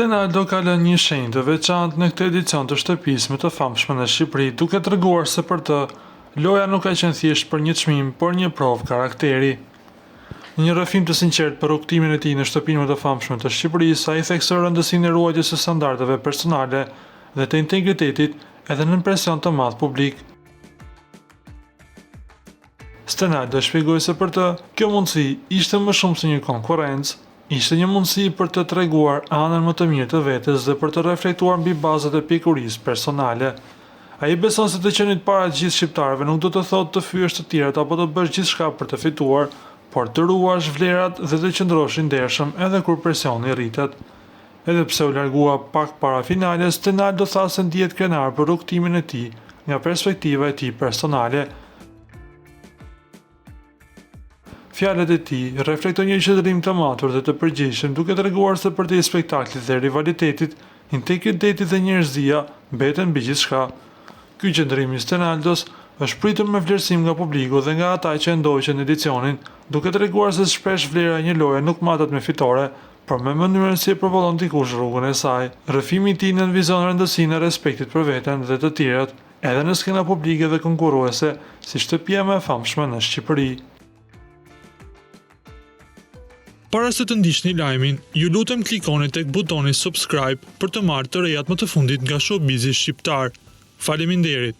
Stenaldo ka lënë një shenjë të veçantë në këtë edicion të shtëpisë më të famshme në Shqipëri, duke treguar se për të, loja nuk ka qenë thjesht për një çmim, por një provë karakteri. Në një rrëfim të sinqertë për rrugtimin e tij në shtëpinë më të famshme të Shqipërisë, ai theksoi rëndësinë e ruajtjes së standardeve personale dhe të integritetit edhe në presion të madh publik. Stenaldo shpjegoi se për të, kjo mundësi ishte më shumë se një konkurrencë, ishte një mundësi për të treguar anën më të mirë të vetes dhe për të reflektuar mbi bazat e pjekurisë personale. Ai beson se të qenit para të gjithë shqiptarëve nuk do të thotë të fyesh të tjerët apo të bësh gjithçka për të fituar, por të ruash vlerat dhe të qëndrosh i ndershëm edhe kur presioni rritet. Edhe pse u largua pak para finales, Stenaldo tha se ndihet krenar për rrugtimin e tij nga perspektiva e tij personale. Fjalët e tij reflektojnë një qëndrim të matur dhe të përgjegjshëm, duke treguar se për te spektaklit dhe rivalitetit, integriteti dhe njerëzia mbeten mbi gjithçka. Ky qëndrim i Stenaldos është pritur me vlerësim nga publiku dhe nga ata që ndoqën edicionin, duke treguar se shpesh vlera e një loje nuk matet me fitore, por me mënyrën si e përvallon dikush rrugën e saj. Rrëfimi i tij nënvizon rëndësinë e respektit për veten dhe të tjerët, edhe në skena publike dhe konkurruese, si shtëpia më e famshme në Shqipëri. Para se të ndiqni lajmin, ju lutem klikoni tek butoni subscribe për të marrë të rejat më të fundit nga showbizi shqiptar. Faleminderit.